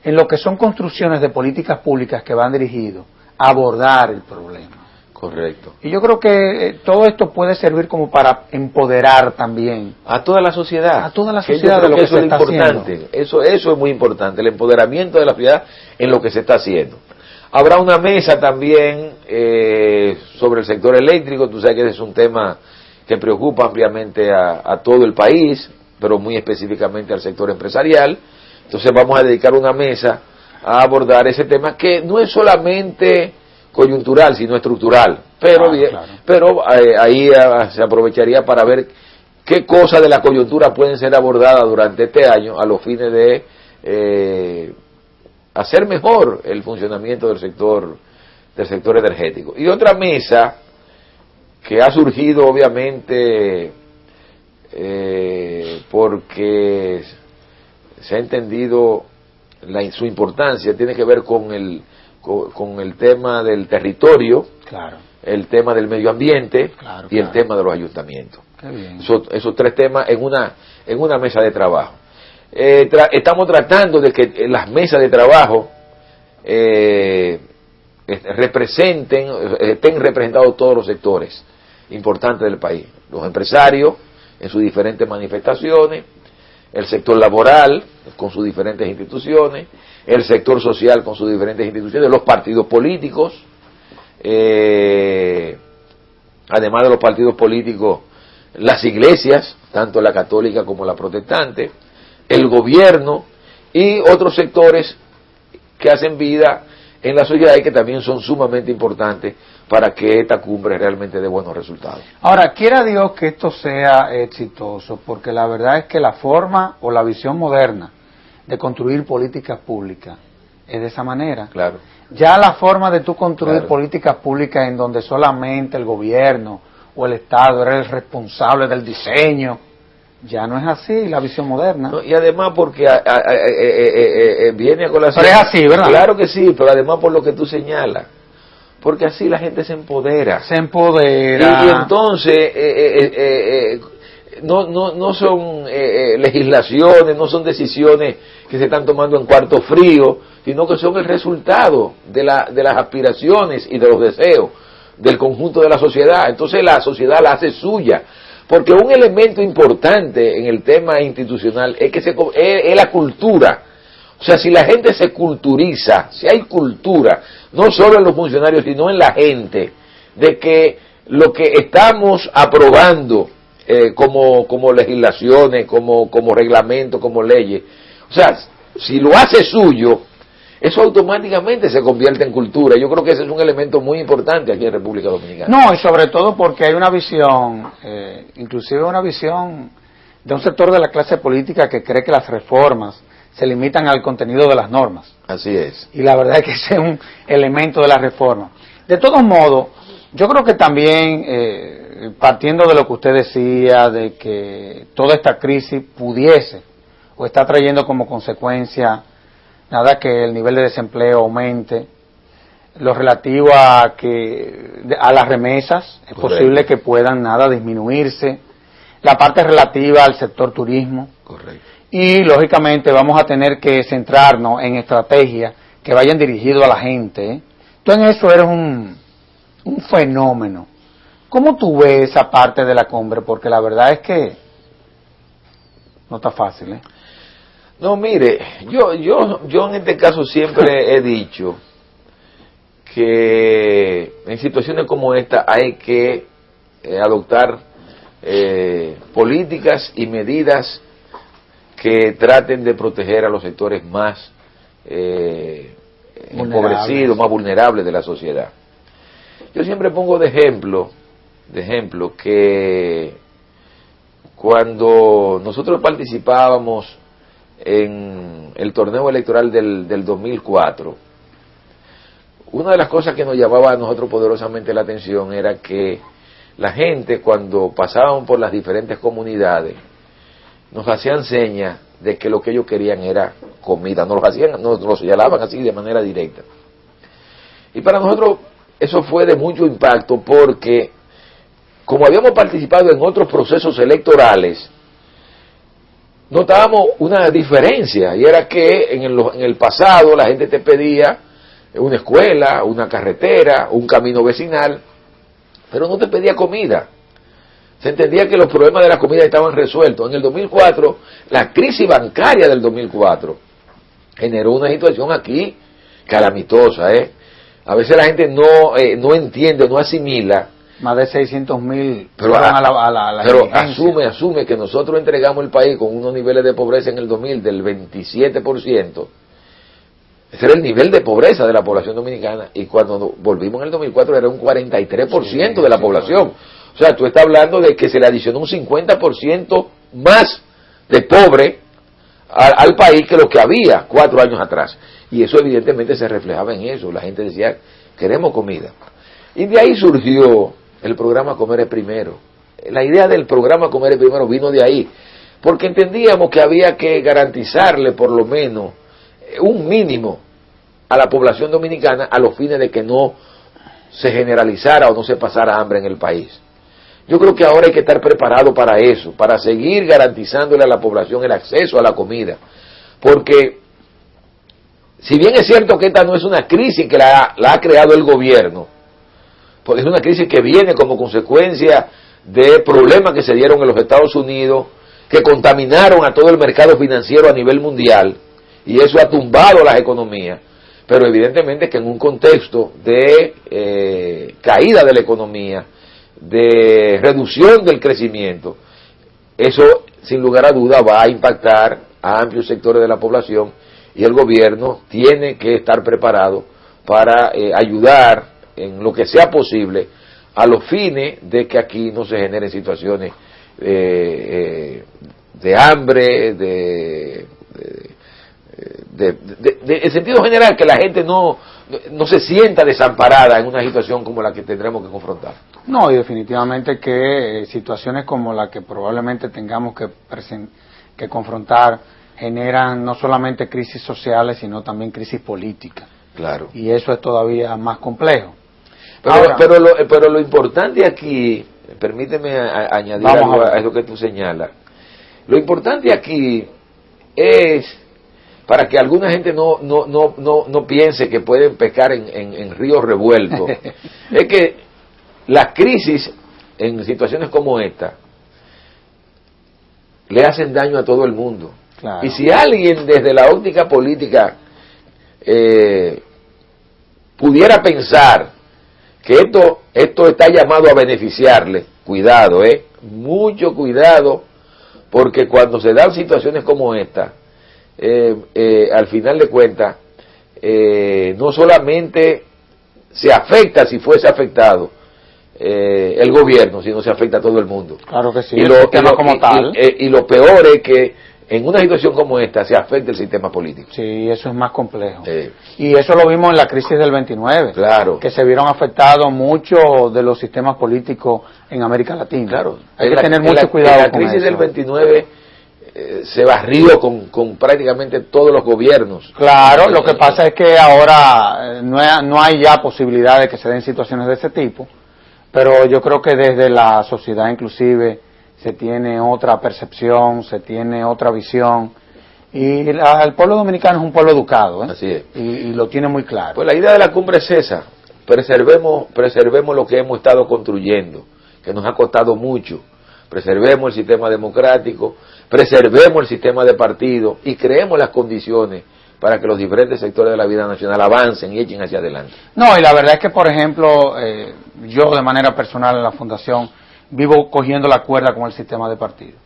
en lo que son construcciones de políticas públicas que van dirigidos a abordar el problema. Correcto. Y yo creo que todo esto puede servir como para empoderar también a toda la sociedad. A toda la sociedad de lo que se está haciendo. Eso es muy importante, el empoderamiento de la sociedad en lo que se está haciendo. Habrá una mesa también sobre el sector eléctrico. Tú sabes que ese es un tema que preocupa ampliamente a todo el país, pero muy específicamente al sector empresarial. Entonces vamos a dedicar una mesa a abordar ese tema, que no es solamente coyuntural, sino estructural. Pero ahí se aprovecharía para ver qué cosas de la coyuntura pueden ser abordadas durante este año a los fines de hacer mejor el funcionamiento del sector energético. Y otra mesa que ha surgido obviamente porque se ha entendido su importancia, tiene que ver con el tema del territorio, el tema del medio ambiente y el tema de los ayuntamientos. Esos 3 temas en una mesa de trabajo. Estamos tratando de que las mesas de trabajo estén representados todos los sectores importantes del país, los empresarios en sus diferentes manifestaciones, el sector laboral con sus diferentes instituciones, el sector social con sus diferentes instituciones, los partidos políticos, además de los partidos políticos, las iglesias, tanto la católica como la protestante, el gobierno y otros sectores que hacen vida en la sociedad y que también son sumamente importantes para que esta cumbre realmente dé buenos resultados. Ahora, quiera Dios que esto sea exitoso, porque la verdad es que la forma o la visión moderna de construir políticas públicas es de esa manera. Claro. Ya la forma de tú construir políticas públicas en donde solamente el gobierno o el Estado era el responsable del diseño, ya no es así la visión moderna. No, y además porque viene a colación. Pero es así, ¿verdad? Claro que sí, pero además por lo que tú señalas. Porque así la gente se empodera. Se empodera. Y entonces no son legislaciones, no son decisiones que se están tomando en cuarto frío, sino que son el resultado de las aspiraciones y de los deseos del conjunto de la sociedad. Entonces la sociedad la hace suya. Porque un elemento importante en el tema institucional es que es la cultura. O sea, si la gente se culturiza, si hay cultura, no solo en los funcionarios, sino en la gente, de que lo que estamos aprobando como legislaciones, como reglamentos, como leyes, o sea, si lo hace suyo, eso automáticamente se convierte en cultura. Yo creo que ese es un elemento muy importante aquí en República Dominicana. No, y sobre todo porque hay una visión, inclusive una visión de un sector de la clase política que cree que las reformas se limitan al contenido de las normas. Así es. Y la verdad es que ese es un elemento de la reforma. De todos modos, yo creo que también, partiendo de lo que usted decía, de que toda esta crisis pudiese, o está trayendo como consecuencia, nada, que el nivel de desempleo aumente, lo relativo a las remesas, es posible que puedan disminuirse, la parte relativa al sector turismo. Correcto. Y lógicamente vamos a tener que centrarnos en estrategias que vayan dirigidas a la gente. Tú en eso eres un fenómeno. ¿Cómo tú ves esa parte de la cumbre? Porque la verdad es que no está fácil, ¿eh? No, mire, yo en este caso siempre he dicho que en situaciones como esta hay que adoptar políticas y medidas que traten de proteger a los sectores más empobrecidos, más vulnerables de la sociedad. Yo siempre pongo de ejemplo que cuando nosotros participábamos en el torneo electoral del 2004, una de las cosas que nos llamaba a nosotros poderosamente la atención era que la gente, cuando pasaban por las diferentes comunidades, nos hacían señas de que lo que ellos querían era comida, nos lo señalaban así de manera directa. Y para nosotros eso fue de mucho impacto porque, como habíamos participado en otros procesos electorales, notábamos una diferencia, y era que en el pasado la gente te pedía una escuela, una carretera, un camino vecinal, pero no te pedía comida. Se entendía que los problemas de la comida estaban resueltos. En el 2004, la crisis bancaria del 2004 generó una situación aquí calamitosa, ¿eh? A veces la gente no entiende, no asimila. Más de 600,000 pero la asume que nosotros entregamos el país con unos niveles de pobreza en el 2000 del 27%. Ese era el nivel de pobreza de la población dominicana, y cuando volvimos en el 2004 era un 43% de la población. O sea, tú estás hablando de que se le adicionó un 50% más de pobre al país que lo que había 4 años atrás. Y eso evidentemente se reflejaba en eso. La gente decía, queremos comida. Y de ahí surgió el programa Comer es Primero. La idea del programa Comer es Primero vino de ahí, porque entendíamos que había que garantizarle por lo menos un mínimo a la población dominicana a los fines de que no se generalizara o no se pasara hambre en el país. Yo creo que ahora hay que estar preparado para eso, para seguir garantizándole a la población el acceso a la comida, porque si bien es cierto que esta no es una crisis que la ha creado el gobierno, porque es una crisis que viene como consecuencia de problemas que se dieron en los Estados Unidos, que contaminaron a todo el mercado financiero a nivel mundial, y eso ha tumbado las economías, pero evidentemente que en un contexto de caída de la economía, de reducción del crecimiento, eso sin lugar a duda va a impactar a amplios sectores de la población, y el gobierno tiene que estar preparado para ayudar en lo que sea posible a los fines de que aquí no se generen situaciones de hambre, en sentido general, que la gente no se sienta desamparada en una situación como la que tendremos que confrontar. No, y definitivamente que situaciones como la que probablemente tengamos que confrontar generan no solamente crisis sociales, sino también crisis políticas. Claro. Y eso es todavía más complejo. Pero lo importante aquí, permíteme añadir algo a eso que tú señalas. Lo importante aquí es, para que alguna gente no piense que pueden pescar en ríos revueltos, es que las crisis en situaciones como esta le hacen daño a todo el mundo. Claro. Y si alguien desde la óptica política pudiera pensar que esto está llamado a beneficiarle, cuidado, mucho cuidado, porque cuando se dan situaciones como esta, al final de cuentas, no solamente se afecta, si fuese afectado el gobierno, sino se afecta a todo el mundo. Claro que sí, y lo peor es que en una situación como esta se afecta el sistema político. Sí, eso es más complejo. Y eso lo vimos en la crisis del 29, claro, que se vieron afectados muchos de los sistemas políticos en América Latina. Claro, hay que tener mucho cuidado. En la crisis del 29 se barrió con prácticamente todos los gobiernos. Claro, lo que pasa es que ahora no hay ya posibilidad de que se den situaciones de ese tipo, pero yo creo que desde la sociedad inclusive se tiene otra percepción, se tiene otra visión, y el pueblo dominicano es un pueblo educado, Así es. Y lo tiene muy claro. Pues la idea de la cumbre es esa: preservemos lo que hemos estado construyendo, que nos ha costado mucho. Preservemos el sistema democrático, preservemos el sistema de partido y creemos las condiciones para que los diferentes sectores de la vida nacional avancen y echen hacia adelante. No, y la verdad es que, por ejemplo, yo de manera personal en la Fundación vivo cogiendo la cuerda con el sistema de partido,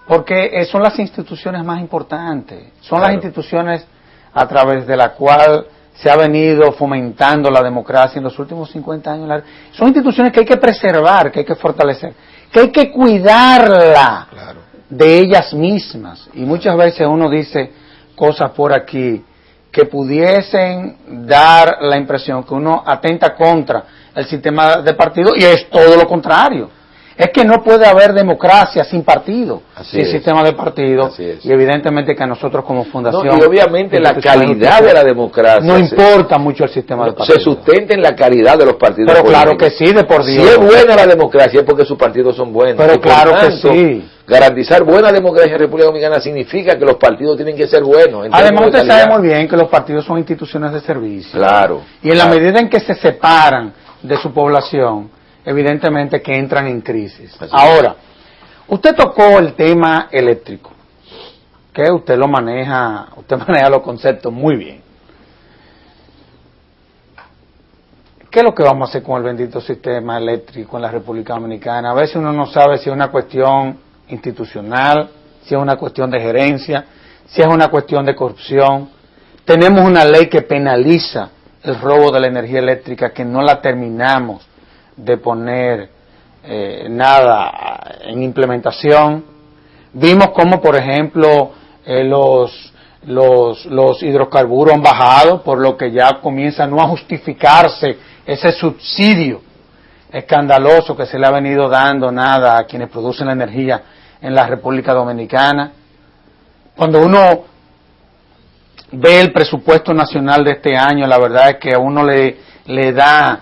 porque son las instituciones más importantes, son las instituciones a través de la cual se ha venido fomentando la democracia en los últimos 50 años. Son instituciones que hay que preservar, que hay que fortalecer, que hay que cuidarla de ellas mismas. Y muchas veces uno dice cosas por aquí que pudiesen dar la impresión que uno atenta contra el sistema de partido, y es todo lo contrario. Es que no puede haber democracia sin partido, sin sistema de partido, y evidentemente que a nosotros como fundación... No, y obviamente la calidad de la democracia... No importa mucho el sistema de partido. Se sustenta en la calidad de los partidos políticos. Claro que sí, de por Dios. Si es buena la democracia es porque sus partidos son buenos. Pero claro que sí. Garantizar buena democracia en República Dominicana significa que los partidos tienen que ser buenos. Además, usted sabe muy bien que los partidos son instituciones de servicio. Claro. Y en la medida en que se separan de su población, evidentemente que entran en crisis. Ahora, usted tocó el tema eléctrico, que usted maneja los conceptos muy bien. ¿Qué es lo que vamos a hacer con el bendito sistema eléctrico en la República Dominicana? A veces uno no sabe si es una cuestión institucional, si es una cuestión de gerencia, si es una cuestión de corrupción. Tenemos una ley que penaliza el robo de la energía eléctrica, que no la terminamos de poner nada en implementación. Vimos cómo, por ejemplo, los hidrocarburos han bajado, por lo que ya comienza no a justificarse ese subsidio escandaloso que se le ha venido dando a quienes producen la energía en la República Dominicana. Cuando uno ve el presupuesto nacional de este año, la verdad es que a uno le da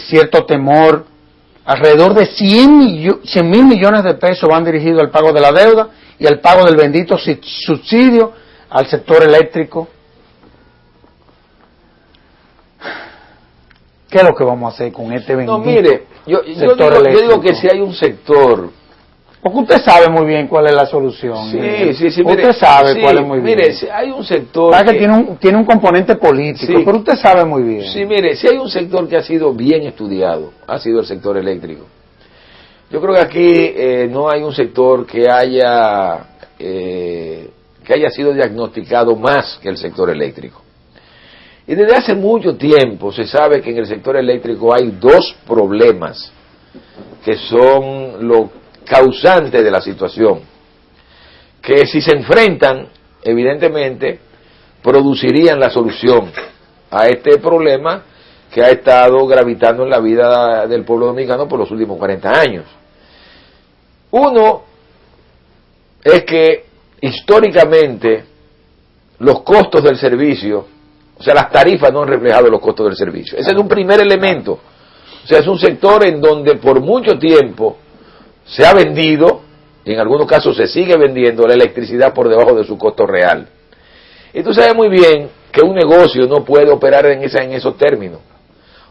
cierto temor. Alrededor de 100.000 millones de pesos van dirigidos al pago de la deuda y al pago del bendito subsidio al sector eléctrico. ¿Qué es lo que vamos a hacer con este bendito mire, yo digo que si hay un sector... Porque usted sabe muy bien cuál es la solución. Sí, usted sabe cuál es muy bien. Mire, si hay un sector... que tiene un componente político, pero usted sabe muy bien. Sí, mire, si hay un sector que ha sido bien estudiado, ha sido el sector eléctrico. Yo creo que aquí no hay un sector que haya sido diagnosticado más que el sector eléctrico. Y desde hace mucho tiempo se sabe que en el sector eléctrico hay dos problemas que son los causantes de la situación, que si se enfrentan, evidentemente, producirían la solución a este problema que ha estado gravitando en la vida del pueblo dominicano por los últimos 40 años. Uno es que históricamente los costos del servicio, o sea, las tarifas no han reflejado los costos del servicio. Ese es un primer elemento. O sea, es un sector en donde por mucho tiempo se ha vendido, y en algunos casos se sigue vendiendo, la electricidad por debajo de su costo real. Y tú sabes muy bien que un negocio no puede operar en esos términos.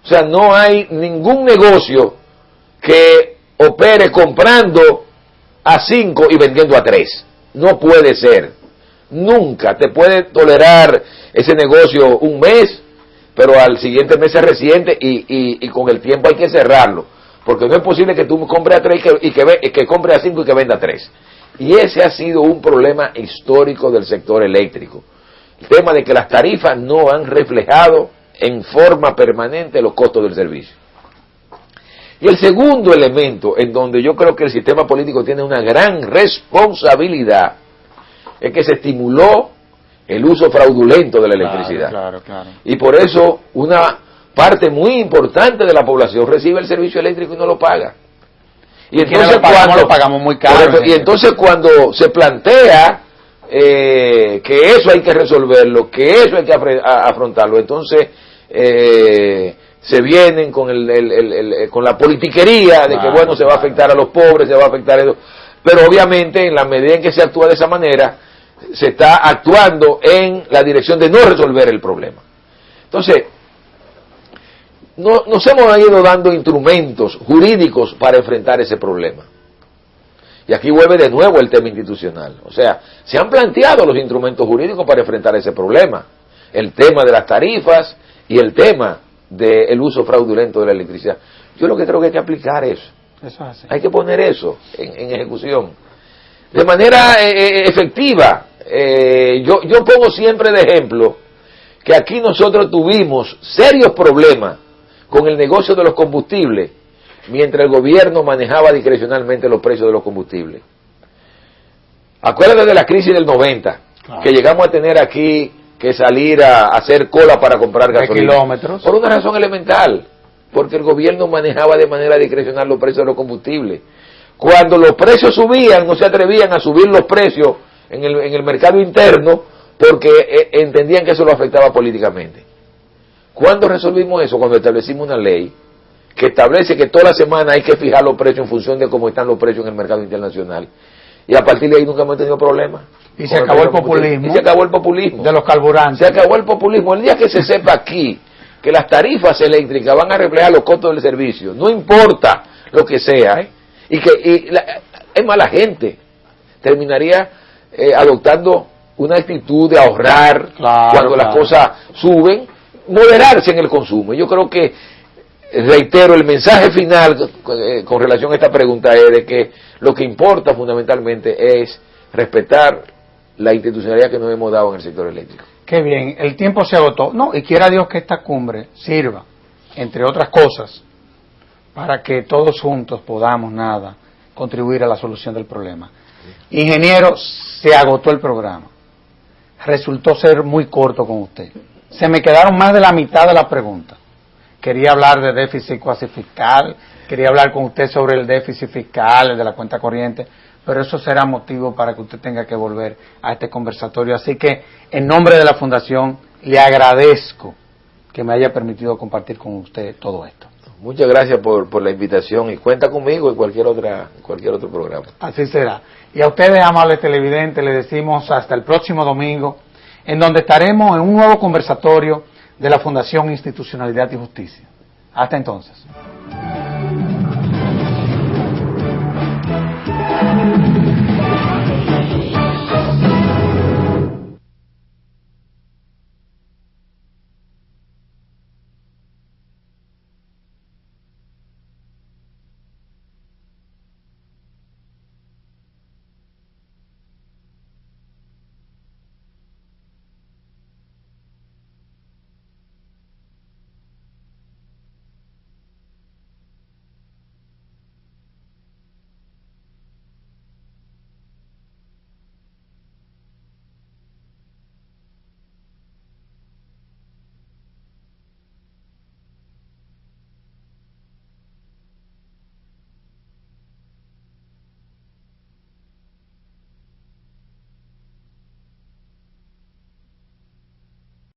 O sea, no hay ningún negocio que opere comprando a 5 y vendiendo a 3. No puede ser. Nunca te puede tolerar ese negocio un mes, pero al siguiente mes se resiente y con el tiempo hay que cerrarlo. Porque no es posible que tú compres a 3 y que compre a 5 y que venda a 3. Y ese ha sido un problema histórico del sector eléctrico. El tema de que las tarifas no han reflejado en forma permanente los costos del servicio. Y el segundo elemento en donde yo creo que el sistema político tiene una gran responsabilidad es que se estimuló el uso fraudulento de la electricidad. Claro. Y por eso una parte muy importante de la población recibe el servicio eléctrico y no lo paga. Y entonces cuando lo pagamos muy caro. Y entonces cuando se plantea que eso hay que resolverlo, que eso hay que afrontarlo, entonces se vienen con con la politiquería de que bueno, se va a afectar a los pobres, se va a afectar a eso. Pero obviamente en la medida en que se actúa de esa manera, se está actuando en la dirección de no resolver el problema. Entonces, nos hemos ido dando instrumentos jurídicos para enfrentar ese problema. Y aquí vuelve de nuevo el tema institucional. O sea, se han planteado los instrumentos jurídicos para enfrentar ese problema. El tema de las tarifas y el tema del uso fraudulento de la electricidad. Yo lo que creo que hay que aplicar eso. Eso es así. Hay que poner eso en ejecución. De manera efectiva. Yo pongo siempre de ejemplo que aquí nosotros tuvimos serios problemas con el negocio de los combustibles mientras el gobierno manejaba discrecionalmente los precios de los combustibles. Acuérdate de la crisis del 90, claro, que llegamos a tener aquí que salir a hacer cola para comprar gasolina. Kilómetros. Por una razón elemental, porque el gobierno manejaba de manera discrecional los precios de los combustibles. Cuando los precios subían, no se atrevían a subir los precios en el mercado interno porque entendían que eso lo afectaba políticamente. ¿Cuándo resolvimos eso? Cuando establecimos una ley que establece que toda la semana hay que fijar los precios en función de cómo están los precios en el mercado internacional. Y a partir de ahí nunca hemos tenido problemas. Y se acabó el populismo. Y se acabó el populismo. De los carburantes. Se acabó el populismo. El día que se sepa aquí que las tarifas eléctricas van a reflejar los costos del servicio, no importa lo que sea, es más, la gente terminaría adoptando una actitud de ahorrar, claro, cuando las cosas suben, moderarse en el consumo. Yo creo que, reitero, el mensaje final con relación a esta pregunta es de que lo que importa fundamentalmente es respetar la institucionalidad que nos hemos dado en el sector eléctrico. Qué bien, el tiempo se agotó. No, y quiera Dios que esta cumbre sirva, entre otras cosas, para que todos juntos podamos contribuir a la solución del problema. Ingeniero, se agotó el programa. Resultó ser muy corto con usted. Se me quedaron más de la mitad de la pregunta. Quería hablar de déficit cuasi fiscal, quería hablar con usted sobre el déficit fiscal, el de la cuenta corriente, pero eso será motivo para que usted tenga que volver a este conversatorio. Así que, en nombre de la Fundación, le agradezco que me haya permitido compartir con usted todo esto. Muchas gracias por la invitación y cuenta conmigo en cualquier otro programa. Así será. Y a ustedes, amables televidentes, les decimos hasta el próximo domingo, en donde estaremos en un nuevo conversatorio de la Fundación Institucionalidad y Justicia. Hasta entonces.